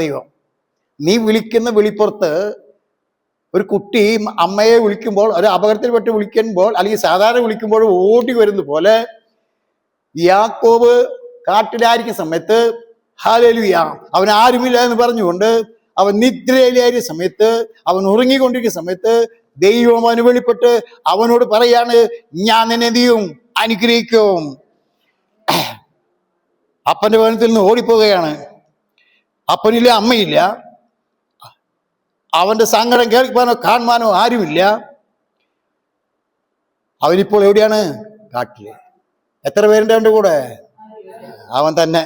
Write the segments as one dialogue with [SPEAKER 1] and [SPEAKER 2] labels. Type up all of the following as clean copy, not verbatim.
[SPEAKER 1] ദൈവം. നീ വിളിക്കുന്ന വിളിപ്പുറത്ത് ഒരു കുട്ടി അമ്മയെ വിളിക്കുമ്പോൾ, ഒരു അപകടത്തിൽപ്പെട്ട് വിളിക്കുമ്പോൾ, അല്ലെങ്കിൽ സാധാരണ വിളിക്കുമ്പോൾ ഓടി വരുന്ന പോലെ യാക്കോബ് കാട്ടിലായിരിക്കുന്ന സമയത്ത് ഹല്ലേലൂയ അവൻ ആരുമില്ല എന്ന് പറഞ്ഞുകൊണ്ട് അവൻ നിദ്രയിലായിരിക്കുന്ന സമയത്ത്, അവൻ ഉറങ്ങിക്കൊണ്ടിരിക്കുന്ന സമയത്ത് ദൈവം അവന് വെളിപ്പെട്ട് അവനോട് പറയാണ്, ഞാൻ നിന്നെ എന്ത് ചെയ്യും? അനുഗ്രഹിക്കും. അപ്പന്റെ ഭവനത്തിൽ നിന്ന് ഓടിപ്പോവുകയാണ്. അപ്പനില്ല, അമ്മയില്ല, അവന്റെ സങ്കടം കേൾക്കാനോ കാണുവാനോ ആരുമില്ല. അവനിപ്പോൾ എവിടെയാണ്? കാട്ടില്. എത്ര പേരുണ്ട് അവൻ്റെ കൂടെ? അവൻ തന്നെ.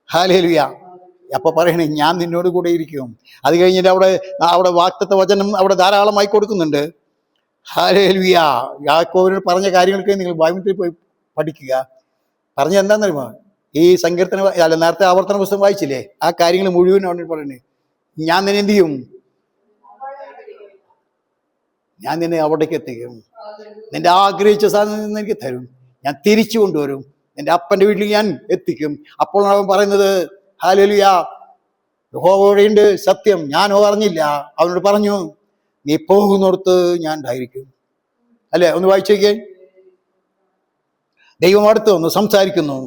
[SPEAKER 1] ഹല്ലേലൂയ. അപ്പൊ പറയണേ, ഞാൻ നിന്നോട് കൂടെ ഇരിക്കും. അത് കഴിഞ്ഞിട്ട് അവിടെ വാഗ്ദത്ത വചനം അവിടെ ധാരാളമായി കൊടുക്കുന്നുണ്ട്. ഹല്ലേലൂയ. യാക്കോബിനോട് പറഞ്ഞ കാര്യങ്ങളൊക്കെ നിങ്ങൾ ബൈബിളിൽ പോയി പഠിക്കുക. പറഞ്ഞ എന്താണെന്നറിയുമോ? ഈ സങ്കീർത്തന അല്ല, നേരത്തെ ആവർത്തന പുസ്തകം വായിച്ചില്ലേ? ആ കാര്യങ്ങൾ മുഴുവൻ അവിടെ പറയണേ, ഞാൻ നിന്നെ എന്ത് ചെയ്യും? ഞാൻ നിന്നെ അവിടേക്ക് എത്തിക്കും. നിന്റെ ആഗ്രഹിച്ച സാധനം നിന്ന് എനിക്ക് തരും. ഞാൻ തിരിച്ചു കൊണ്ടുവരും. നിന്റെ അപ്പൻ്റെ വീട്ടിൽ ഞാൻ എത്തിക്കും. അപ്പോൾ അവൻ പറയുന്നത്, ഹല്ലേലൂയ, യഹോവയുണ്ട് സത്യം, ഞാനോ അറിഞ്ഞില്ല. അവനോട് പറഞ്ഞു, നീ പോകുന്നിടത്ത് ഞാൻ ഉണ്ടായിരിക്കും. അല്ലെ? ഒന്ന് വായിച്ചേക്കേ. ദൈവം അടുത്ത് വന്ന് സംസാരിക്കുന്നു.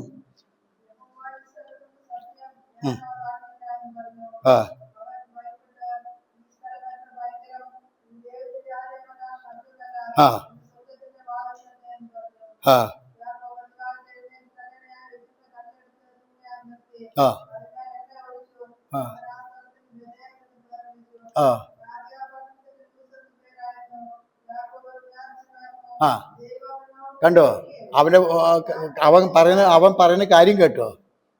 [SPEAKER 1] ആ ആ ആ ആ ആ ആ കണ്ടോ? അവൻ പറയുന്ന കാര്യം കേട്ടോ?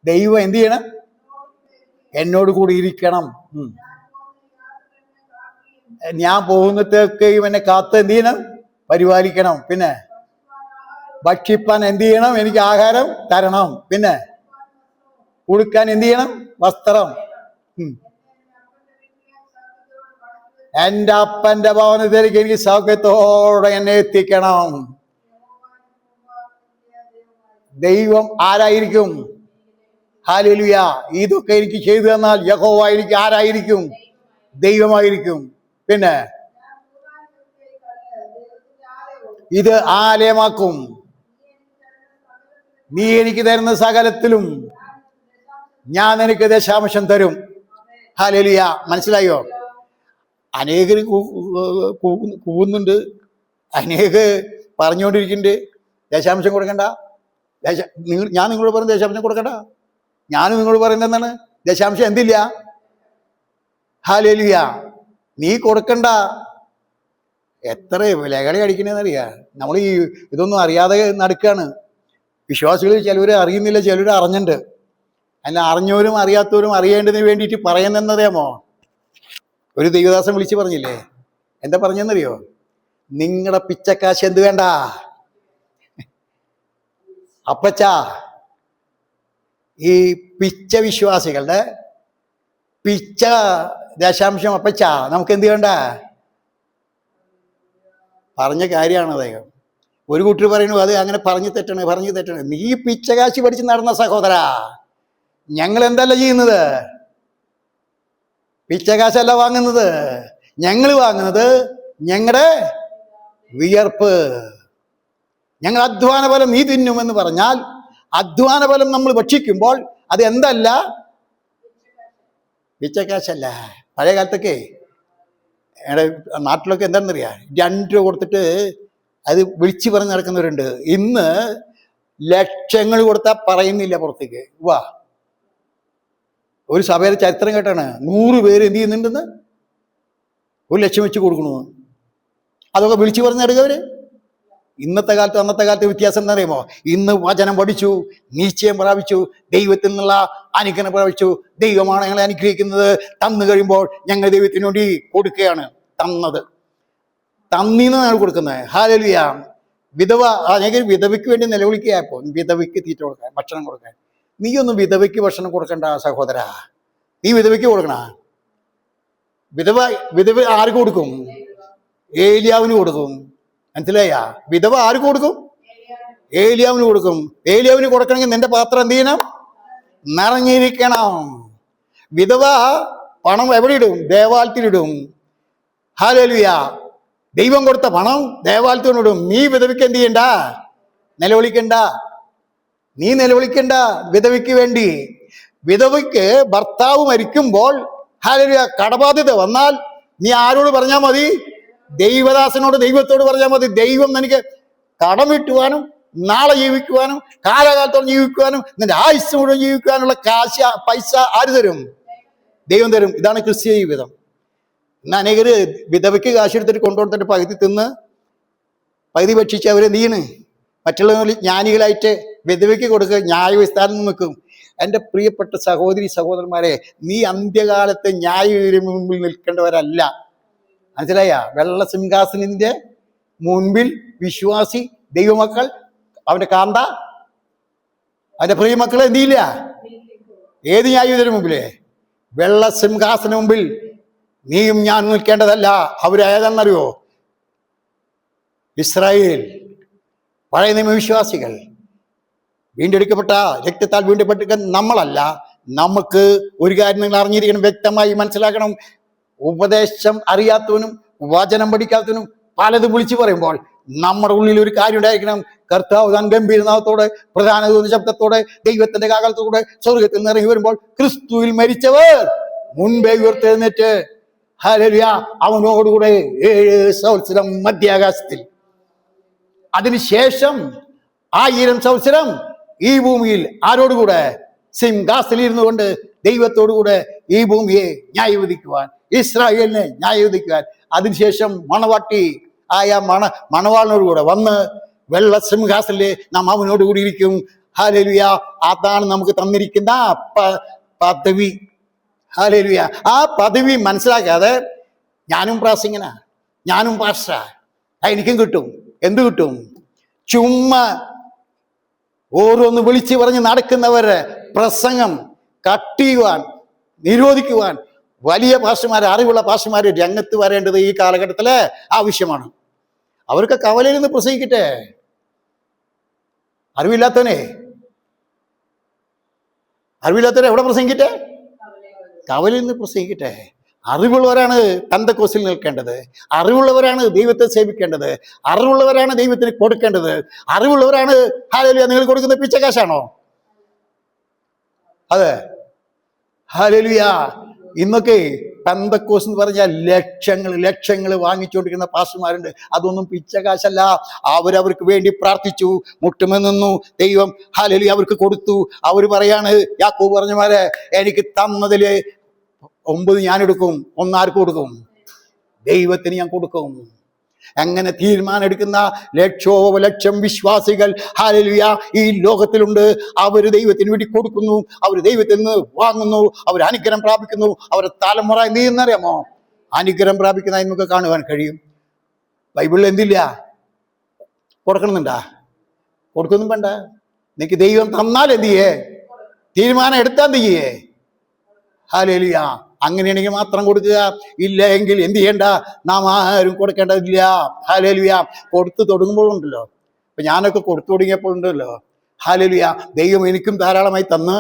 [SPEAKER 1] ദൈവം എന്ത് ചെയ്യണം? എന്നോട് കൂടി ഇരിക്കണം. ഞാൻ പോകുന്നതൊക്കെയും എന്നെ കാത്ത് എന്ത് ചെയ്യണം? പരിപാലിക്കണം. പിന്നെ ഭക്ഷിപ്പാൻ എന്ത് ചെയ്യണം? എനിക്ക് ആഹാരം തരണം. പിന്നെ ഉടുക്കാൻ എന്ത് ചെയ്യണം? വസ്ത്രം. എൻ്റെ അപ്പന്റെ ഭവനത്തിലേക്ക് എനിക്ക് സൗഖ്യത്തോടെ എന്നെ എത്തിക്കണം. ദൈവം ആരായിരിക്കും? ഹല്ലേലൂയ. ഇതൊക്കെ എനിക്ക് ചെയ്തു തന്നാൽ യഹോവ എനിക്ക് ആരായിരിക്കും? ദൈവമായിരിക്കും. പിന്നെ ഇത് ആലയമാക്കും. നീ എനിക്ക് തരുന്ന സകലത്തിലും ഞാൻ നിനക്ക് ദശാംശം തരും. ഹല്ലേലൂയ. മനസ്സിലായോ? അനേകർ കൂവുന്നുണ്ട്, അനേകർ പറഞ്ഞുകൊണ്ടിരിക്കുന്നുണ്ട്, ദശാംശം കൊടുക്കണ്ട. ഞാൻ നിങ്ങളോട് പറയുന്നത് ദശാംശം കൊടുക്കണ്ട. ഞാനും നിങ്ങളോട് പറയുന്നത് എന്താണ്? ദശാംശം എന്തില്ല? ഹല്ലേലൂയ. നീ കൊടുക്കണ്ട. എത്ര ലഹളി അടിക്കണേന്നറിയാ? നമ്മൾ ഈ ഇതൊന്നും അറിയാതെ നടക്കുകയാണ്. വിശ്വാസികൾ ചിലവർ അറിയുന്നില്ല, ചിലവർ അറിഞ്ഞിട്ടുണ്ട്. അല്ല, അറിഞ്ഞവരും അറിയാത്തവരും അറിയേണ്ടതിന് വേണ്ടിയിട്ട് പറയുന്നതേമോ? ഒരു ദൈവദാസൻ വിളിച്ച് പറഞ്ഞില്ലേ? എന്താ പറഞ്ഞെന്നറിയോ? നിങ്ങളുടെ പിച്ചക്കാശ് എന്ത് വേണ്ട അപ്പച്ചാ, ഈ പിച്ച വിശ്വാസികളുടെ പിച്ച ദശാംശം അപ്പച്ചാ നമുക്ക് എന്ത് വേണ്ട? പറഞ്ഞ കാര്യമാണ് അദ്ദേഹം. ഒരു കൂട്ടർ പറയുന്നു, അത് അങ്ങനെ പറഞ്ഞു തെറ്റണ്. നീ പിച്ചകാശി പഠിച്ച് നടന്ന സഹോദരാ, ഞങ്ങൾ എന്തല്ല ചെയ്യുന്നത്? പിച്ചകാശല്ല വാങ്ങുന്നത്. ഞങ്ങൾ വാങ്ങുന്നത് ഞങ്ങളുടെ വിയർപ്പ്. ഞങ്ങൾ അധ്വാന ഫലം നീ തിന്നുമെന്ന് പറഞ്ഞാൽ, അധ്വാന ഫലം നമ്മൾ ഭക്ഷിക്കുമ്പോൾ അത് എന്തല്ല? പിച്ചക്കാശല്ല. പഴയ കാലത്തൊക്കെ നാട്ടിലൊക്കെ എന്താണെന്നറിയാം, 2 രൂപ കൊടുത്തിട്ട് അത് വിളിച്ചു പറഞ്ഞ് നടക്കുന്നവരുണ്ട്. ഇന്ന് ലക്ഷങ്ങൾ കൊടുത്താൽ പറയുന്നില്ല പുറത്തേക്ക്. വാ, ഒരു സഭയുടെ ചരിത്രം കേട്ടാണ്, 100 പേര് എന്ത് ചെയ്യുന്നുണ്ടെന്ന് 1 ലക്ഷം വെച്ച് കൊടുക്കണു. അതൊക്കെ വിളിച്ചു പറഞ്ഞ് നടക്കവര്. ഇന്നത്തെ കാലത്ത് അന്നത്തെ കാലത്ത് വ്യത്യാസം എന്താ അറിയുമോ? ഇന്ന് വചനം പഠിച്ചു, നിശ്ചയം പ്രാപിച്ചു, ദൈവത്തിൽ നിന്നുള്ള അനുഗ്രഹം പ്രാപിച്ചു, ദൈവമാണ് ഞങ്ങളെ അനുഗ്രഹിക്കുന്നത്. തന്നു കഴിയുമ്പോൾ ഞങ്ങൾ ദൈവത്തിന് വേണ്ടി കൊടുക്കുകയാണ്. തന്നീന്നാണ് കൊടുക്കുന്നത്. ഹല്ലേലൂയ. വിധവ അനേക വിധവയ്ക്ക് വേണ്ടി നിലവിളിക്കുകയപ്പോൾ, വിധവയ്ക്ക് തീറ്റ കൊടുക്കാൻ, ഭക്ഷണം കൊടുക്കാൻ. നീയൊന്നും വിധവയ്ക്ക് ഭക്ഷണം കൊടുക്കണ്ട സഹോദരാ. നീ വിധവയ്ക്ക് കൊടുക്കണ? വിധവ ആർക്ക് കൊടുക്കും? ഏലിയാവിന് കൊടുക്കും. മനസ്സിലായ? വിധവ ആർക്ക് കൊടുക്കും? ഏലിയാവിന് കൊടുക്കും. ഏലിയാവിന് കൊടുക്കണമെങ്കിൽ നിന്റെ പാത്രം എന്ത് ചെയ്യണം? നിറഞ്ഞിരിക്കണം. വിധവ പണം എവിടെ ഇടും? ദേവാലയത്തിലിടും. ഹല്ലേലൂയ. ദൈവം കൊടുത്ത പണം ദേവാലയത്തിലിടും. നീ വിധവയ്ക്ക് എന്ത് ചെയ്യണ്ട? നിലവിളിക്കണ്ട. നീ നിലവിളിക്കണ്ട വിധവയ്ക്ക് വേണ്ടി. വിധവയ്ക്ക് ഭർത്താവ് മരിക്കുമ്പോൾ ഹല്ലേലൂയ കടബാധ്യത വന്നാൽ നീ ആരോട് പറഞ്ഞാൽ മതി? ദൈവദാസനോട്, ദൈവത്തോട് പറഞ്ഞാൽ മതി. ദൈവം നിനക്ക് കടം വീട്ടുവാനും നാളെ ജീവിക്കുവാനും കാലകാലത്തോളം ജീവിക്കുവാനും നിന്റെ ആയുസ് മുഴുവൻ ജീവിക്കുവാനുള്ള പൈസ ആര് തരും? ദൈവം തരും. ഇതാണ് ക്രിസ്തീയ ജീവിതം. ഇന്ന് അനേകര് വിധവയ്ക്ക് കാശ് എടുത്തിട്ട് കൊണ്ടുകൊടുത്തിട്ട് പകുതി തിന്ന് പകുതി ഭക്ഷിച്ച് അവരെന്ത് ചെയ്യണ്? മറ്റുള്ളവർ ജ്ഞാനികളായിട്ട് വിധവയ്ക്ക് കൊടുക്കുക, ന്യായവിസ്താരം നിൽക്കും. എൻ്റെ പ്രിയപ്പെട്ട സഹോദരി സഹോദരന്മാരെ, നീ അന്ത്യകാലത്ത് ന്യായവിധിയുടെ മുമ്പിൽ നിൽക്കേണ്ടവരല്ല. മനസ്സിലായ? വെള്ള സിംഹാസനത്തിന്റെ മുൻപിൽ വിശ്വാസി ദൈവമക്കൾ, അവന്റെ കാന്ത, അവന്റെ പ്രിയമക്കൾ എന്ത് ചെയ്യില്ല? ഏത് ന്യായവിധിയുടെ മുമ്പിലേ? വെള്ള സിംഹാസന മുമ്പിൽ നീയും ഞാൻ നിൽക്കേണ്ടതല്ല. അവരേതാണെന്നറിയോ? ഇസ്രായേൽ, പഴയ നിയമവിശ്വാസികൾ, വീണ്ടെടുക്കപ്പെട്ട രക്തത്താൽ വീണ്ടെടുക്കപ്പെട്ട നമ്മളല്ല. നമുക്ക് ഒരു കാര്യം നിങ്ങൾ അറിഞ്ഞിരിക്കണം, വ്യക്തമായി മനസ്സിലാക്കണം. ഉപദേശം അറിയാത്തവനും വചനം പഠിക്കാത്തവനും പലതും വിളിച്ചു പറയുമ്പോൾ നമ്മുടെ ഉള്ളിൽ ഒരു കാര്യം ഉണ്ടായിരിക്കണം. കർത്താവ് താൻ ഗംഭീരനാഥത്തോടെ പ്രധാന ശബ്ദത്തോടെ ദൈവത്തിന്റെ കാലത്തോടെ സ്വർഗത്തിൽ നിന്ന് ഇറങ്ങി വരുമ്പോൾ ക്രിസ്തുവിൽ മരിച്ചവർ മുൻപേ ഉയർത്തെഴുന്നേറ്റ് ഹല്ലേലൂയ അവനോടുകൂടെ 7 സംവത്സരം മധ്യാകാശത്തിൽ, അതിനുശേഷം 1000 സംവത്സരം ഈ ഭൂമിയിൽ ആരോടുകൂടെ? സിംഹാസനത്തിൽ ഇരുന്നു കൊണ്ട് ദൈവത്തോടുകൂടെ ഈ ഭൂമിയെ ന്യായവിധിക്കുവാൻ, ഇസ്രായേലിനെ ന്യായവിധിക്കുവാൻ. അതിനുശേഷം മണവാട്ടി ആയ മണവാളിനോടുകൂടെ വന്ന് വെള്ള സിംഹാസനത്തില് നാം അവനോടുകൂടി ഇരിക്കും. ഹല്ലേലൂയ. അതാണ് നമുക്ക് തന്നിരിക്കുന്ന പദവി. ഹല്ലേലൂയ. ആ പദവി മനസ്സിലാക്കാതെ ഞാനും പ്രാസിംഗനാ, ഞാനും പാസ്റ്ററാ, എനിക്കും കിട്ടും. എന്ത് കിട്ടും? ചുമ്മാ ഓരോന്ന് വിളിച്ചു പറഞ്ഞ് നടക്കുന്നവരെ പ്രസംഗം കട്ട് ചെയ്യുവാൻ, നിരോധിക്കുവാൻ വലിയ പാസ്റ്റർമാർ, അറിവുള്ള പാസ്റ്റർമാർ രംഗത്ത് വരേണ്ടത് ഈ കാലഘട്ടത്തില് ആവശ്യമാണ്. അവർക്ക് കവലയിൽ നിന്ന് പ്രസംഗിക്കട്ടെ. അറിവില്ലാത്തവനെ എവിടെ പ്രസംഗിക്കട്ടെ? കവലയിൽ നിന്ന് പ്രസംഗിക്കട്ടെ. അറിവുള്ളവരാണ് പെന്തക്കോസ്തിൽ നിൽക്കേണ്ടത്. അറിവുള്ളവരാണ് ദൈവത്തെ സേവിക്കേണ്ടത്. അറിവുള്ളവരാണ് ദൈവത്തിന് കൊടുക്കേണ്ടത്. അറിവുള്ളവരാണ്. ഹല്ലേലൂയ. നിങ്ങൾ കൊടുക്കുന്ന പിച്ചക്കാശാണോ? അതെ. ഹല്ലേലൂയ. ഇന്നൊക്കെ പെന്തക്കോസ് എന്ന് പറഞ്ഞാൽ ലക്ഷങ്ങൾ വാങ്ങിച്ചുകൊണ്ടിരിക്കുന്ന പാസ്റ്റർമാരുണ്ട്. അതൊന്നും പിച്ചക്കാശല്ല. അവരവർക്ക് വേണ്ടി പ്രാർത്ഥിച്ചു, മുട്ടുമേ നിന്നു, ദൈവം ഹല്ലേലൂയ അവർക്ക് കൊടുത്തു. അവർ പറയാണ്, യാക്കോബ് പറഞ്ഞമാരെ, എനിക്ക് തന്നതില് 9 ഞാൻ എടുക്കും, 1 ആർക്ക് കൊടുക്കും? ദൈവത്തിന് ഞാൻ കൊടുക്കും. അങ്ങനെ തീരുമാനം എടുക്കുന്ന ലക്ഷം വിശ്വാസികൾ ഹല്ലേലൂയ ഈ ലോകത്തിലുണ്ട്. അവർ ദൈവത്തിന് വേണ്ടി കൊടുക്കുന്നു, അവർ ദൈവത്തിൽ നിന്ന് വാങ്ങുന്നു, അവർ അനുഗ്രഹം പ്രാപിക്കുന്നു. അവരുടെ തലമുറ എന്ത് ചെയ്യുന്നറിയാമോ? അനുഗ്രഹം പ്രാപിക്കുന്നതായി നമുക്ക് കാണുവാൻ കഴിയും. ബൈബിളിൽ എന്തില്ല? കൊടുക്കണമെന്നുണ്ടാ? കൊടുക്കൊന്നും വേണ്ട. നിനക്ക് ദൈവം തന്നാൽ എന്ത് ചെയ്യേ? തീരുമാനം എടുത്താൽ എന്ത് ചെയ്യേ? ഹല്ലേലൂയ. അങ്ങനെയാണെങ്കിൽ മാത്രം കൊടുക്കുക. ഇല്ല എങ്കിൽ എന്ത് ചെയ്യണ്ട? നാം ആരും കൊടുക്കേണ്ടതില്ല. ഹല്ലേലൂയ. കൊടുത്തു തുടങ്ങുമ്പോഴുണ്ടല്ലോ, ഇപ്പൊ ഞാനൊക്കെ കൊടുത്തു തുടങ്ങിയപ്പോഴുണ്ടല്ലോ, ഹല്ലേലൂയ ദൈവം എനിക്കും ധാരാളമായി തന്ന്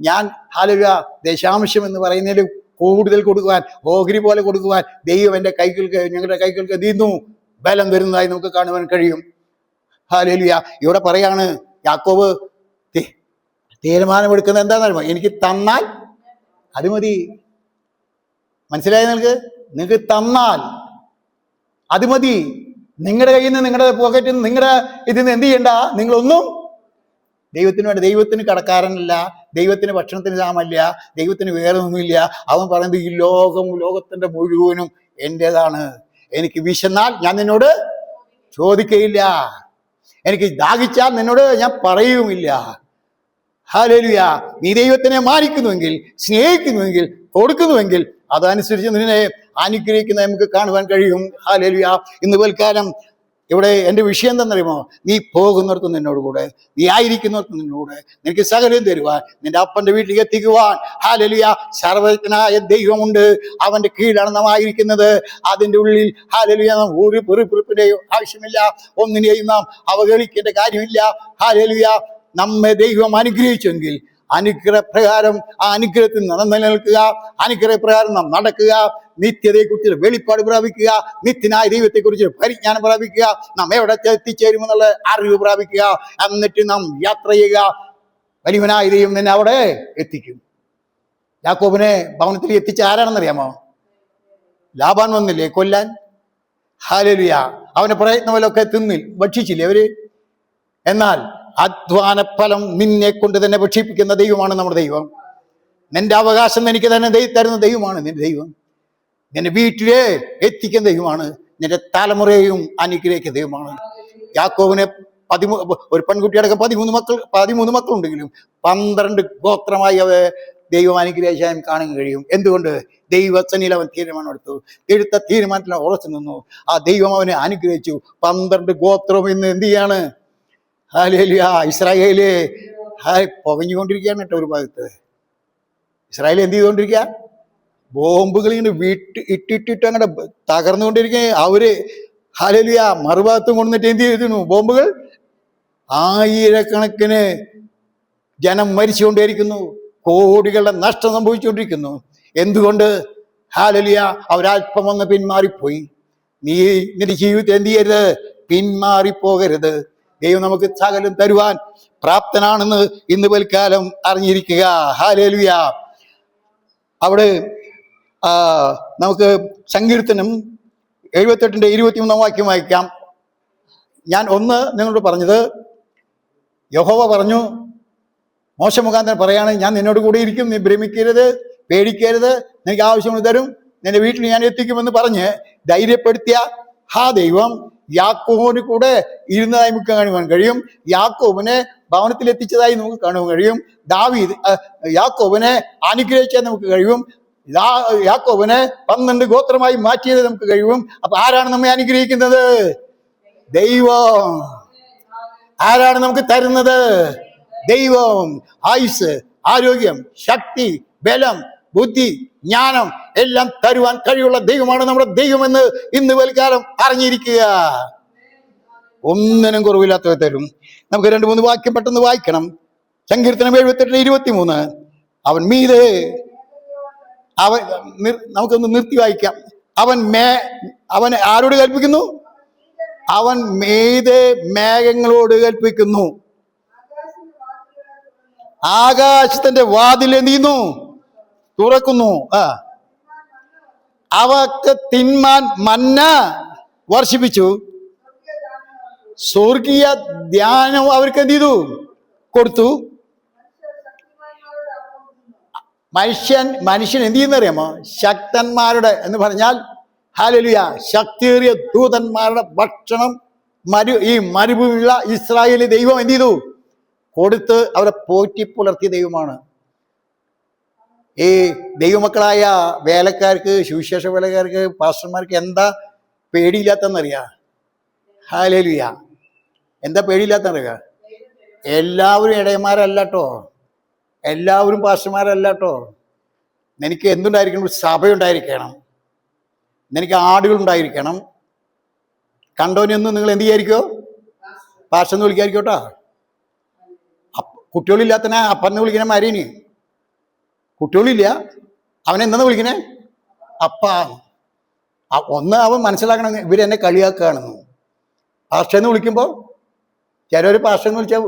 [SPEAKER 1] ഞാൻ ഹല്ലേലൂയ ദശാംശം എന്ന് പറയുന്നതിൽ കൂടുതൽ കൊടുക്കുവാൻ, ഓഹരി പോലെ കൊടുക്കുവാൻ ദൈവം എൻ്റെ കൈകൾക്ക്, ഞങ്ങളുടെ കൈകൾക്ക് എന്ത് ബലം വരുന്നതായി നമുക്ക് കാണുവാൻ കഴിയും. ഹല്ലേലൂയ. ഇവിടെ പറയാണ് യാക്കോബ് തീരുമാനമെടുക്കുന്നത് എന്താണെന്ന് അറിയുമോ? എനിക്ക് തന്നാൽ അത് മതി. മനസ്സിലായി? നിങ്ങൾക്ക് തന്നാൽ അത് മതി. നിങ്ങളുടെ കയ്യിൽ നിന്ന്, നിങ്ങളുടെ പോക്കറ്റിൽ നിന്ന്, നിങ്ങളുടെ ഇതിൽ നിന്ന് എന്ത് ചെയ്യണ്ട? നിങ്ങളൊന്നും ദൈവത്തിന് വേണ്ട. ദൈവത്തിന് കടക്കാരനല്ല, ദൈവത്തിന് ഭക്ഷണത്തിന് ക്ഷാമമില്ല, ദൈവത്തിന് വേറെ ഒന്നുമില്ല. അവൻ പറയുന്നത് ഈ ലോകത്തിന്റെ മുഴുവനും എൻ്റെതാണ്. എനിക്ക് വിശന്നാൽ ഞാൻ നിന്നോട് ചോദിക്കയില്ല, എനിക്ക് ദാഹിച്ചാൽ നിന്നോട് ഞാൻ പറയുമില്ല. ഹല്ലേലൂയ. നീ ദൈവത്തിനെ മാനിക്കുന്നുവെങ്കിൽ, സ്നേഹിക്കുന്നുവെങ്കിൽ, കൊടുക്കുന്നുവെങ്കിൽ അതനുസരിച്ച് നിന്നെ അനുഗ്രഹിക്കുന്ന നമുക്ക് കാണുവാൻ കഴിയും. ഹല്ലേലൂയ. ഇന്ന് പൽക്കാലം ഇവിടെ എൻ്റെ വിഷയം എന്താണെന്നറിയുമോ? നീ പോകുന്നിടത്ത് നിന്നോട് കൂടെ, നീ ആയിരിക്കുന്നിടത്ത് നിന്നോട്, നിനക്ക് സകലം തരുവാൻ, നിന്റെ അപ്പന്റെ വീട്ടിലേക്ക് എത്തിക്കുവാൻ ഹല്ലേലൂയ സർവ്വജ്ഞനായ ദൈവമുണ്ട്. അവന്റെ കീഴിലാണ് നാം ആയിരിക്കുന്നത്. അതിൻ്റെ ഉള്ളിൽ ഹല്ലേലൂയ ഒരു പെറുപ്പിന്റെയോ ആവശ്യമില്ല, ഒന്നിനെയും നാം അവഗണിക്കേണ്ട കാര്യമില്ല. ഹല്ലേലൂയ. നമ്മെ ദൈവം അനുഗ്രഹിച്ചെങ്കിൽ അനുഗ്രഹപ്രകാരം ആ അനുഗ്രഹത്തിൽ നിലനിൽക്കുക, അനുഗ്രഹപ്രകാരം നാം നടക്കുക, നിത്യതയെക്കുറിച്ച് വെളിപ്പാട് പ്രാപിക്കുക, നിത്യനായ ദൈവത്തെക്കുറിച്ച് പരിജ്ഞാനം പ്രാപിക്കുക, നാം എവിടെ എത്തിച്ചേരുമെന്നുള്ള അറിവ് പ്രാപിക്കുക. എന്നിട്ട് നാം യാത്ര ചെയ്യുക. വലിയവനായ ദൈവം തന്നെ അവിടെ എത്തിക്കും. യാക്കോബിനെ ഭവനത്തിൽ എത്തിച്ച ആരാണെന്നറിയാമോ? ലാബാൻ വന്നില്ലേ കൊല്ലാൻ? ഹല്ലേലൂയ. അവന്റെ പ്രയത്നമല്ലൊക്കെ ഭക്ഷിച്ചില്ലേ അവര്? എന്നാൽ അധ്വാന ഫലം നിന്നെ കൊണ്ട് തന്നെ ഭക്ഷിപ്പിക്കുന്ന ദൈവമാണ് നമ്മുടെ ദൈവം. നിന്റെ അവകാശം എനിക്ക് തന്നെ തരുന്ന ദൈവമാണ് നിന്റെ ദൈവം. നിന്റെ വീട്ടിലെ എത്തിക്കുന്ന ദൈവമാണ്. നിന്റെ തലമുറയെയും അനുഗ്രഹിക്കുന്ന ദൈവമാണ്. യാക്കോബിനെ ഒരു പെൺകുട്ടിയടക്കം 13 മക്കളുണ്ടെങ്കിലും 12 ഗോത്രമായി ദൈവം അനുഗ്രഹിച്ചാൽ കാണാൻ കഴിയും. എന്തുകൊണ്ട്? ദൈവസന്നിധിയിൽ അവൻ എടുത്ത തീരുമാനത്തിൽ ഉറച്ചു നിന്നു. ആ ദൈവം അവനെ അനുഗ്രഹിച്ചു. 12 ഗോത്രം ഇന്ന് എന്ത് ചെയ്യാണ്? ഹല്ലേലൂയ. ഇസ്രായേല് പുകഞ്ഞുകൊണ്ടിരിക്കുകയാണ് കേട്ടോ. ഒരു ഭാഗത്ത് ഇസ്രായേൽ എന്ത് ചെയ്തുകൊണ്ടിരിക്കുക? ബോംബുകൾ ഇങ്ങനെ ഇട്ടിട്ട് അങ്ങനെ തകർന്നുകൊണ്ടിരിക്കുക. അവര് ഹല്ലേലൂയ മറുഭാഗത്തും കൊണ്ടിട്ട് എന്ത് ചെയ്തിരുന്നു? ബോംബുകൾ. ആയിരക്കണക്കിന് ജനം മരിച്ചുകൊണ്ടേയിരിക്കുന്നു. കോടികളുടെ നഷ്ടം സംഭവിച്ചുകൊണ്ടിരിക്കുന്നു. എന്തുകൊണ്ട്? ഹല്ലേലൂയ അവരൽപ്പം ഒന്ന് പിന്മാറിപ്പോയി. നീ നിന്റെ ജീവിതത്തെ എന്ത് ചെയ്യരുത്? പിന്മാറിപ്പോകരുത്. ദൈവം നമുക്ക് സകലം തരുവാൻ പ്രാപ്തനാണെന്ന് ഇന്ന് പൽക്കാലം അറിഞ്ഞിരിക്കുക. ഹല്ലേലൂയ. അവിടെ നമുക്ക് സങ്കീർത്തനം 78 23 വാക്യം വായിക്കാം. ഞാൻ നിങ്ങളോട് പറഞ്ഞത്, യഹോവ പറഞ്ഞു, മോശ മുഖാന്തരം പറയാണ്, ഞാൻ നിന്നോട് കൂടി ഇരിക്കും, നീ ഭ്രമിക്കരുത്, പേടിക്കരുത്, നിനക്ക് ആവശ്യങ്ങൾ തരും, നിന്റെ വീട്ടിൽ ഞാൻ എത്തിക്കുമെന്ന് പറഞ്ഞ് ധൈര്യപ്പെടുത്തിയ ദൈവം യാക്കോബിന് കൂടെ ഇരുന്നതായി നമുക്ക് കാണുവാൻ കഴിയും. യാക്കോബിനെ ഭവനത്തിൽ എത്തിച്ചതായി നമുക്ക് കാണുവാൻ കഴിയും. ദാവീദ് യാക്കോബിനെ അനുഗ്രഹിച്ചാൽ നമുക്ക് കഴിയും. യാക്കോബിനെ 12 ഗോത്രമായി മാറ്റിയത് നമുക്ക് കഴിയും. അപ്പൊ ആരാണ് നമ്മെ അനുഗ്രഹിക്കുന്നത്? ദൈവം. ആരാണ് നമുക്ക് തരുന്നത്? ദൈവം. ആയുസ്, ആരോഗ്യം, ശക്തി, ബലം, ബുദ്ധി, ജ്ഞാനം എല്ലാം തരുവാൻ കഴിവുള്ള ദൈവമാണ് നമ്മുടെ ദൈവമെന്ന് ഇന്ന് വൽക്കാലം അറിഞ്ഞിരിക്കുക. ഒന്നിനും കുറവില്ലാത്തവ തരും. നമുക്ക് 2-3 വാക്യം പെട്ടെന്ന് വായിക്കണം. സങ്കീർത്തനം 78 23. നമുക്കൊന്ന് നിർത്തി വായിക്കാം. അവൻ ആരോട് കൽപ്പിക്കുന്നു? അവൻ മീതെ മേഘങ്ങളോട് കൽപ്പിക്കുന്നു. ആകാശത്തിന്റെ വാതിൽ നീന്നു തുറക്കുന്നു. അവക്ക് തിന്മാൻ മന്ന വർഷിപ്പിച്ചു. സ്വർഗീയ ധ്യാനം അവർക്ക് എന്ത് ചെയ്തു? കൊടുത്തു. മനുഷ്യൻ എന്ത് ചെയ്യുന്നറിയാമോ? ശക്തന്മാരുടെ എന്ന് പറഞ്ഞാൽ ഹല്ലേലൂയ ശക്തിയേറിയ ദൂതന്മാരുടെ ഭക്ഷണം ഈ മരുഭൂമിയുള്ള ഇസ്രായേലി ദൈവം എന്ത് ചെയ്തു? കൊടുത്ത് അവരെ പോറ്റി പുലർത്തിയ ദൈവമാണ്. ഈ ദൈവമക്കളായ വേലക്കാർക്ക്, സുവിശേഷ വേലക്കാർക്ക്, പാസ്റ്റർമാർക്ക് എന്താ പേടിയില്ലാത്തെന്നറിയാം? ഹല്ലേലൂയ. എന്താ പേടിയില്ലാത്തെന്നറിയാം? എല്ലാവരും ഇടയന്മാരല്ല കേട്ടോ, എല്ലാവരും പാസ്റ്റർമാരല്ല കേട്ടോ. എനിക്ക് എന്തുണ്ടായിരിക്കണം? ഒരു സഭയുണ്ടായിരിക്കണം, എനിക്ക് ആടുകൾ ഉണ്ടായിരിക്കണം. കണ്ടോനൊന്നും നിങ്ങൾ എന്ത് ചെയ്യായിരിക്കോ? പാസ്റ്റർ എന്ന് വിളിക്കാതിരിക്കോട്ടോ. കുട്ടികളില്ലാത്തനെ അപ്പന്ന് വിളിക്കണേ മരീന്. കുട്ടികളില്ല, അവനെന്താന്ന് വിളിക്കണേ? അപ്പ. അവൻ മനസ്സിലാക്കണം, ഇവരെന്നെ കളിയാക്കുകയാണെന്ന്. പാസ്റ്റർ എന്ന് വിളിക്കുമ്പോൾ ചിലവർ പാസ്റ്റർ എന്ന് വിളിച്ചാൽ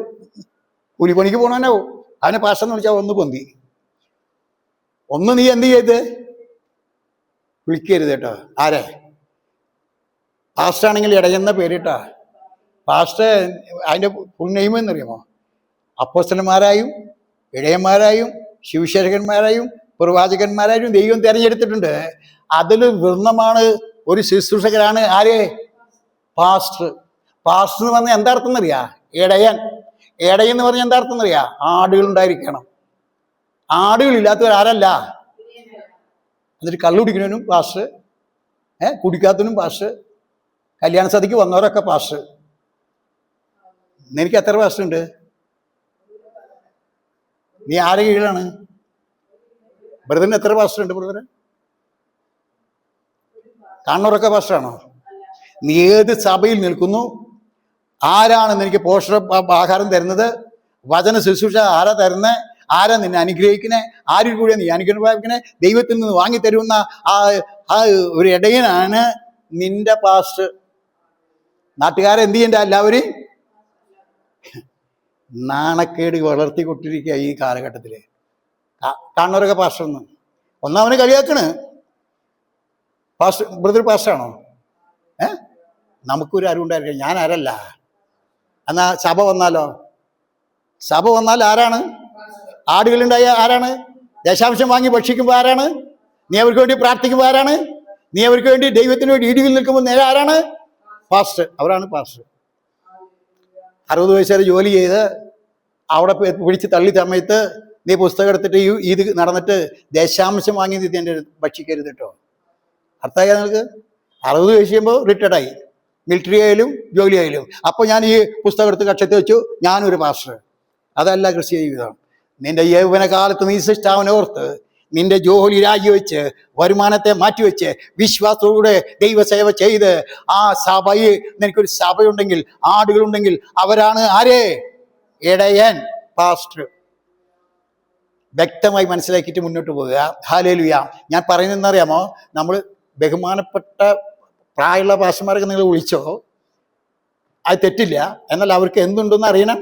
[SPEAKER 1] കൂലിപ്പണിക്ക് പോകണവനാവും. അവനെ പാസ്റ്റർ എന്ന് വിളിച്ചാൽ ഒന്ന് പൊന്തി. നീ എന്ത് ചെയ്ത് വിളിക്കരുത് കേട്ടോ. ആരെ? പാസ്റ്റർ ആണെങ്കിൽ ഇടയുന്ന പേരിട്ടാ. പാസ്റ്റർ അതിൻ്റെ ഫുൾ നെയിം എന്നറിയാമോ? അപ്പോസ്തലന്മാരായും ഇടയന്മാരായും ശിവശേഷകന്മാരായും പ്രവാചകന്മാരായും ദൈവം തിരഞ്ഞെടുത്തിട്ടുണ്ട്. അതിൽ വൃന്ദമാണ് ഒരു ശുശ്രൂഷകരാണ് ആര്? പാസ്റ്റർ. പാസ്റ്റർ എന്ന് പറഞ്ഞാൽ എന്താ അർത്ഥം എന്നറിയാ? ഇടയൻ. ഇടയൻ എന്ന് പറഞ്ഞാൽ എന്താ അർത്ഥം എന്നറിയാ? ആടുകൾ ഉണ്ടായിരിക്കണം. ആടുകളില്ലാത്തവരാരല്ല? എന്നിട്ട് കള്ളു കുടിക്കുന്നവനും പാസ്റ്റർ, കുടിക്കാത്തവനും പാസ്റ്റർ, കല്യാണ സദ്യക്ക് വന്നവരൊക്കെ പാസ്റ്റർ. എനിക്ക് എത്ര പാസ്റ്റർ ഉണ്ട്? നീ ആരെ കീഴിലാണ്? ബ്രദറിന് എത്ര പാസ്റ്റർ ഉണ്ട്? ബ്രദർ കാണുന്നവരൊക്കെ പാസ്റ്ററാണോ? നീ ഏത് സഭയിൽ നിൽക്കുന്നു? ആരാണ് എനിക്ക് പോഷക ആഹാരം തരുന്നത്? വചന ശുശ്രൂഷ ആരാ തരുന്നത്? ആരാ നിന്നെ അനുഗ്രഹിക്കണേ? ആരിൽ കൂടെ നീ അനുഗ്രഹം പ്രാപിക്കണേ? ദൈവത്തിൽ നിന്ന് വാങ്ങിത്തരുന്ന ആ ആ ഒരു ഇടയനാണ് നിന്റെ പാസ്റ്റർ. നാട്ടുകാരെന്ത് ചെയ്യണ്ട? എല്ലാവരും നാണക്കേട് വളർത്തിക്കൊണ്ടിരിക്കുക ഈ കാലഘട്ടത്തില്. കാണുന്നവരൊക്കെ പാസ്റ്റർ ഒന്നവന് കളിയാക്കണ്. പാസ്റ്റർ, ബ്രദർ പാസ്റ്ററാണോ? നമുക്കൊരു അറിവുണ്ടായിരിക്കും. ഞാൻ ആരല്ല. എന്നാ സഭ വന്നാലോ? സഭ വന്നാൽ ആരാണ്? ആടുകളുണ്ടായ ആരാണ്? ദശാംശം വാങ്ങി ഭക്ഷിക്കുമ്പോൾ ആരാണ്? നീ അവർക്ക് വേണ്ടി പ്രാർത്ഥിക്കുമ്പോൾ ആരാണ്? നീ അവർക്ക് വേണ്ടി ദൈവത്തിന് വേണ്ടി ഇടിവിൽ നിൽക്കുമ്പോൾ നേരെ ആരാണ്? പാസ്റ്റർ. അവരാണ് പാസ്റ്റർ. 60 വയസ്സുവരെ ജോലി ചെയ്ത് അവിടെ പിടിച്ച് തള്ളി സമയത്ത് നീ പുസ്തകം എടുത്തിട്ട് ഇത് നടന്നിട്ട് ദശാംശം വാങ്ങി നീ എൻ്റെ ഭക്ഷിക്കരുത് കേട്ടോ. അർത്ഥമായി നിങ്ങൾക്ക്? 60 വയസ്സ് ചെയ്യുമ്പോൾ റിട്ടയർഡായി, മിലിറ്ററി ആയാലും ജോലി ആയാലും. അപ്പോൾ ഞാൻ ഈ പുസ്തകം എടുത്ത് കക്ഷത്തി വെച്ചു, ഞാനൊരു പാസ്റ്റർ. അതല്ല ക്രിസ്ത്യ ജീവിതം. നിന്റെ യൗവനകാലത്ത് നീ സൃഷ്ടാവിനെ ഓർത്ത് നിന്റെ ജോലി രാജിവെച്ച് വരുമാനത്തെ മാറ്റിവെച്ച് വിശ്വാസത്തോടെ ദൈവസേവ ചെയ്ത് ആ സഭയിൽ നിനക്കൊരു സഭയുണ്ടെങ്കിൽ, ആടുകളുണ്ടെങ്കിൽ അവരാണ് ആരെ? ഇടയൻ, പാസ്റ്റർ. വ്യക്തമായി മനസ്സിലാക്കിയിട്ട് മുന്നോട്ട് പോവുക. ഹല്ലേലൂയ. ഞാൻ പറയുന്നതെന്നറിയാമോ? നമ്മൾ ബഹുമാനപ്പെട്ട പ്രായമുള്ള പാസ്റ്റർമാരൊക്കെ നിങ്ങൾ വിളിച്ചോ, അത് തെറ്റില്ല. എന്നാൽ അവർക്ക് എന്തുണ്ടെന്ന് അറിയണം.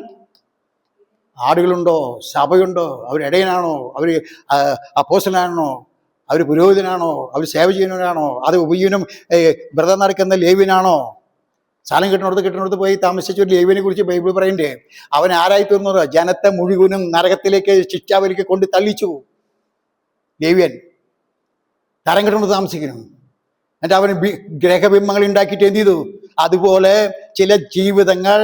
[SPEAKER 1] ആടുകളുണ്ടോ? സഭയുണ്ടോ? അവർ ഇടയനാണോ? അവർ അപ്പോസ്തലനാണോ? അവർ പുരോഹിതനാണോ? അവർ സേവ ചെയ്യുന്നവരാണോ? അത് ഉപജീവനം വ്രതം നടക്കുന്ന ലേവ്യനാണോ? സ്ഥലം കിട്ടുന്നിടത്ത് പോയി താമസിച്ച ഒരു ലേവ്യനെ കുറിച്ച് ബൈബിൾ പറയണ്ടേ? അവൻ ആരായി തീർന്നത്? ജനത്തെ മുഴുവനും നരകത്തിലേക്ക് ശിക്ഷാവലിക്ക് കൊണ്ട് തള്ളിച്ചു. ലേവ്യൻ തരം കിട്ടുന്നത് താമസിക്കണം. എന്നിട്ട് അവൻ ഗ്രഹബിംബങ്ങൾ ഉണ്ടാക്കിയിട്ട് എന്ത് ചെയ്തു? അതുപോലെ ചില ജീവിതങ്ങൾ,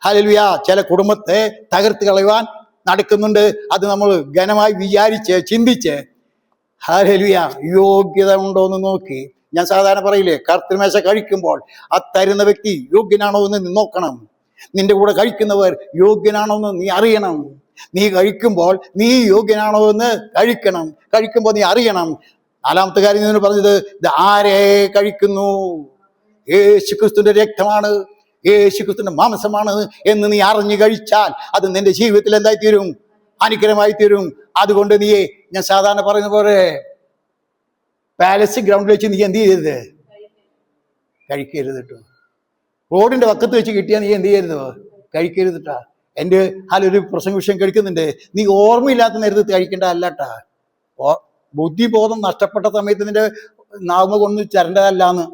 [SPEAKER 1] ഹല്ലേലൂയ, ചില കുടുംബത്തെ തകർത്ത് കളയുവാൻ നടക്കുന്നുണ്ട്. അത് നമ്മൾ ഘനമായി വിചാരിച്ച് ചിന്തിച്ച്, ഹല്ലേലൂയ, യോഗ്യത ഉണ്ടോ എന്ന് നോക്കി. ഞാൻ സാധാരണ പറയില്ലേ, കർത്തൃമേശ കഴിക്കുമ്പോൾ ആ തരുന്ന വ്യക്തി യോഗ്യനാണോ എന്ന് നീ നോക്കണം. നിന്റെ കൂടെ കഴിക്കുന്നവർ യോഗ്യനാണോ എന്ന് നീ അറിയണം. നീ കഴിക്കുമ്പോൾ നീ യോഗ്യനാണോ എന്ന് കഴിക്കുമ്പോൾ നീ അറിയണം. 4-ാമത്തെ കാര്യം ഞാൻ പറഞ്ഞത്, ഇത് ആരെ കഴിക്കുന്നു? യേശുക്രിസ്തുവിന്റെ രക്തമാണ്, യേശുക്രിസ്തുവിന്റെ മാംസമാണ് എന്ന് നീ അറിഞ്ഞു കഴിച്ചാൽ അത് നിന്റെ ജീവിതത്തിൽ എന്തായി തീരും? അനുഗ്രഹമായി തീരും. അതുകൊണ്ട് നീ, ഞാൻ സാധാരണ പറയുന്ന പോലെ, പാലസ് ഗ്രൗണ്ടിൽ വെച്ച് നീ എന്ത് ചെയ്യരുത്? കഴിക്കരുത് കേട്ടോ. റോഡിന്റെ വക്കത്ത് വെച്ച് കിട്ടിയാൽ നീ എന്ത് ചെയ്യരുത്? കഴിക്കരുത് കേട്ടാ. എൻ്റെ ഒരു പ്രസംഗ വിഷയം കഴിക്കുന്നുണ്ട്. നീ ഓർമ്മയില്ലാത്ത നേരത്ത് കഴിക്കേണ്ട അല്ലാട്ടാ. ബുദ്ധിബോധം നഷ്ടപ്പെട്ട സമയത്ത് നിന്റെ നാമ കൊണ്ട് ചരണ്ടതല്ലാന്ന്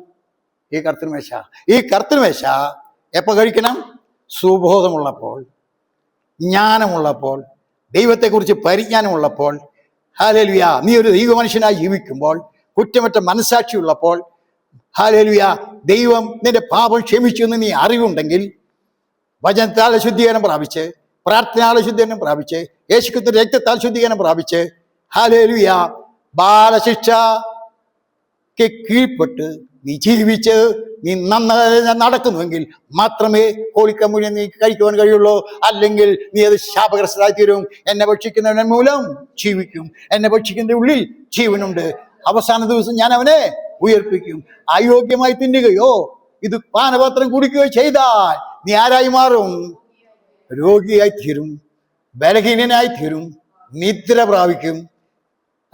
[SPEAKER 1] ഈ കർത്തൃമേശ. ഈ കർത്തൃമേശ എപ്പോൾ കഴിക്കണം? സുബോധമുള്ളപ്പോൾ, ജ്ഞാനമുള്ളപ്പോൾ, ദൈവത്തെക്കുറിച്ച് പരിജ്ഞാനമുള്ളപ്പോൾ, ഹല്ലേലൂയ, നീ ഒരു ദൈവ മനുഷ്യനായി ജീവിക്കുമ്പോൾ, കുറ്റമറ്റ മനസ്സാക്ഷിയുള്ളപ്പോൾ, ഹല്ലേലൂയ, ദൈവം നിന്റെ പാപം ക്ഷമിച്ചു എന്ന് നീ അറിവുണ്ടെങ്കിൽ, വചനത്താൽ ശുദ്ധീകരണം പ്രാപിച്ച്, പ്രാർത്ഥനയാൽ ശുദ്ധീകരണം പ്രാപിച്ച്, യേശുക്രിസ്തുവിന്റെ രക്തത്താൽ ശുദ്ധീകരണം പ്രാപിച്ച്, ഹല്ലേലൂയ, ബാലശിക്ഷയ്ക്ക് കീഴ്പ്പെട്ട് നീ ജീവിച്ച് നീ നന്നായി നടക്കുന്നുവെങ്കിൽ മാത്രമേ ഹോളിക്കമ്മ്യൂണിയൻ നീ കഴിക്കുവാൻ കഴിയുള്ളൂ. അല്ലെങ്കിൽ നീ അത് ശാപഗ്രസ്തരായി തീരും. എന്നെ ഭക്ഷിക്കുന്നവൻ മൂലം ജീവിക്കും, എന്നെ ഭക്ഷിക്കുന്നതിന്റെ ഉള്ളിൽ ജീവനുണ്ട്, അവസാന ദിവസം ഞാൻ അവനെ ഉയർപ്പിക്കും. അയോഗ്യമായി തിന്നുകയോ ഇത് പാനപാത്രം കുടിക്കുകയോ ചെയ്താൽ നീ ആരായി മാറും? രോഗിയായി തീരും, ബലഹീനനായി തീരും, നിദ്ര പ്രാപിക്കും.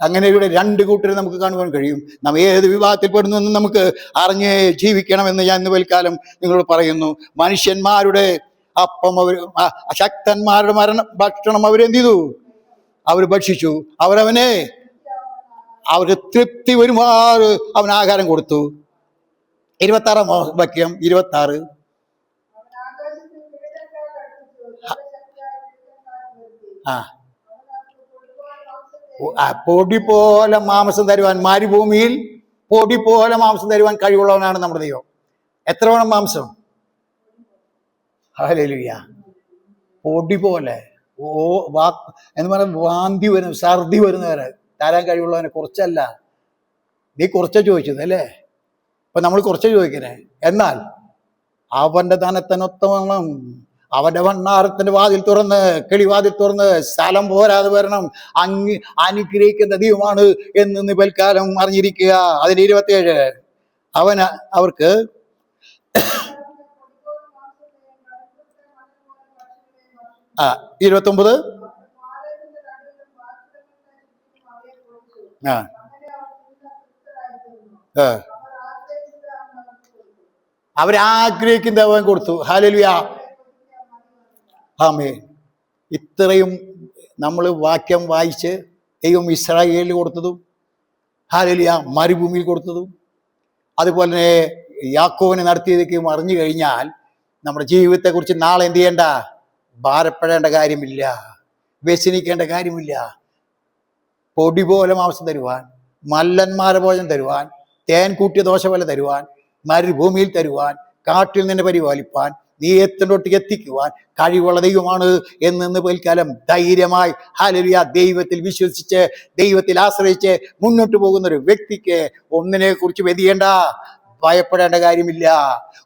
[SPEAKER 1] അങ്ങനെ ഇവിടെ 2 കൂട്ടരെ നമുക്ക് കാണുവാൻ കഴിയും. നാം ഏത് വിഭാഗത്തിൽ പെടുന്നു എന്ന് നമുക്ക് അറിഞ്ഞ് ജീവിക്കണമെന്ന് ഞാൻ ഇന്ന് വലിക്കാലം നിങ്ങളോട് പറയുന്നു. മനുഷ്യന്മാരുടെ അപ്പം ശക്തന്മാരുടെ ഭക്ഷണം അവരെന്ത് ചെയ്തു? അവർ ഭക്ഷിച്ചു. അവർക്ക് തൃപ്തി ഒരുപാട് അവൻ ആഹാരം കൊടുത്തു. 26-ാം വാക്യം, 26. പൊടി പോലെ മാംസം തരുവാൻ, മരുഭൂമിയിൽ പൊടി പോലെ മാംസം തരുവാൻ കഴിവുള്ളവനാണ് നമ്മുടെ ദൈവം. എത്ര വേണം മാംസം? ഹല്ലേലൂയ. പൊടി പോലെ എന്ന് പറഞ്ഞാൽ വാന്തി വരുന്ന, ഛർദി വരുന്നവരെ തരാൻ കഴിവുള്ളവനെ. കുറച്ചല്ല, നീ കുറച്ച ചോദിച്ചത് അല്ലേ? ഇപ്പൊ നമ്മൾ കുറച്ച് ചോദിക്കണേ. എന്നാൽ അവന്റെ ധനത്തിനൊത്തവണ്ണം അവന്റെ ഭണ്ഡാരത്തിന്റെ വാതിൽ തുറന്ന്, കിളിവാതിൽ തുറന്ന്, സ്ഥലം പോരാതെ വരണം. അനുഗ്രഹിക്കുന്ന ദൈവമാണ് എന്ന് നിപൽക്കാലം അറിഞ്ഞിരിക്കുക. അതിന് 27 അവർക്ക് ആ 29 ആ ആ അവരാഗ്രഹിക്കുന്ന അവൻ കൊടുത്തു. ഹല്ലേലൂയ, ആമേൻ. ഇത്രയും നമ്മൾ വാക്യം വായിച്ച് ദൈവം ഇസ്രായേലിൽ കൊടുത്തതും, ഹല്ലേലൂയ, മരുഭൂമിയിൽ കൊടുത്തതും, അതുപോലെ തന്നെ യാക്കോബിനെ നടത്തിയതൊക്കെയും അറിഞ്ഞു കഴിഞ്ഞാൽ നമ്മുടെ ജീവിതത്തെക്കുറിച്ച് നാളെ എന്ത് ചെയ്യേണ്ട? ഭാരപ്പെടേണ്ട കാര്യമില്ല, വ്യസനിക്കേണ്ട കാര്യമില്ല. പൊടി പോലെ മാംസം തരുവാൻ, മല്ലന്മാരെ ഭോജനം തരുവാൻ, തേൻ കൂട്ടിയ ദോശ പോലെ തരുവാൻ, മരുഭൂമിയിൽ തരുവാൻ, കാട്ടിൽ നിന്നെ പരിപാലിപ്പാൻ, നീ എത്തേണ്ടോട്ട് എത്തിക്കുവാൻ കഴിവുള്ള ദൈവമാണ് എന്ന് പൽക്കാലം ധൈര്യമായി ഹല്ലേലൂയ ദൈവത്തിൽ വിശ്വസിച്ച് ദൈവത്തിൽ ആശ്രയിച്ച് മുന്നോട്ട് പോകുന്ന ഒരു വ്യക്തിക്ക് ഒന്നിനെ കുറിച്ച് വ്യതിയേണ്ട, ഭയപ്പെടേണ്ട കാര്യമില്ല.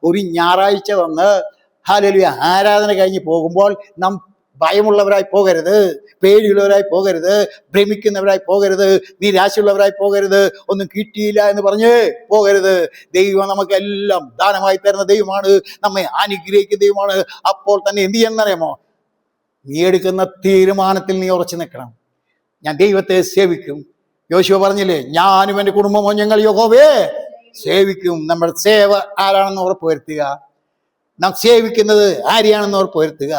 [SPEAKER 1] ഒരു ഞായറാഴ്ച വന്ന് ഹല്ലേലൂയ ആരാധന കഴിഞ്ഞ് പോകുമ്പോൾ നാം ഭയമുള്ളവരായി പോകരുത്, പേടിയുള്ളവരായി പോകരുത്, ഭ്രമിക്കുന്നവരായി പോകരുത്, നിരാശയുള്ളവരായി പോകരുത്, ഒന്നും കിട്ടിയില്ല എന്ന് പറഞ്ഞ് പോകരുത്. ദൈവം നമുക്കെല്ലാം ദാനമായി തരുന്ന ദൈവമാണ്, നമ്മെ അനുഗ്രഹിക്കുന്ന ദൈവമാണ്. അപ്പോൾ തന്നെ എന്ത് ചെയ്യണമെന്നറിയാമോ? നീ എടുക്കുന്ന തീരുമാനത്തിൽ നീ ഉറച്ചു നിൽക്കണം. ഞാൻ ദൈവത്തെ സേവിക്കും. യോശുവ പറഞ്ഞില്ലേ, ഞാനും എൻ്റെ കുടുംബമോ ഞങ്ങൾ യഹോവയെ സേവിക്കും. നമ്മുടെ സേവ ആരാണെന്ന് ഉറപ്പ് വരുത്തുക. നാം സേവിക്കുന്നത് ആരെയാണെന്ന് ഉറപ്പ് വരുത്തുക.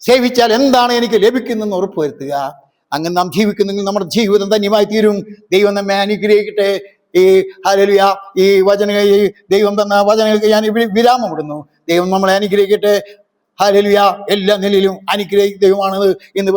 [SPEAKER 1] സേവിച്ചാൽ എന്താണ് എനിക്ക് ലഭിക്കുന്നതെന്ന് ഉറപ്പ് വരുത്തുക. അങ്ങനെ നാം ജീവിക്കുന്നെങ്കിൽ നമ്മുടെ ജീവിതം ധന്യമായി തീരും. ദൈവം നമ്മെ അനുഗ്രഹിക്കട്ടെ. ഈ ഹല്ലേലൂയ ഈ ദൈവം തന്ന വചനങ്ങൾക്ക് ഞാൻ വിരാമം ഇടുന്നു. ദൈവം നമ്മളെ അനുഗ്രഹിക്കട്ടെ. ഹല്ലേലൂയ എല്ലാ നിലയിലും അനുഗ്രഹിക്കുന്ന ദൈവമാണ് ഇന്ന്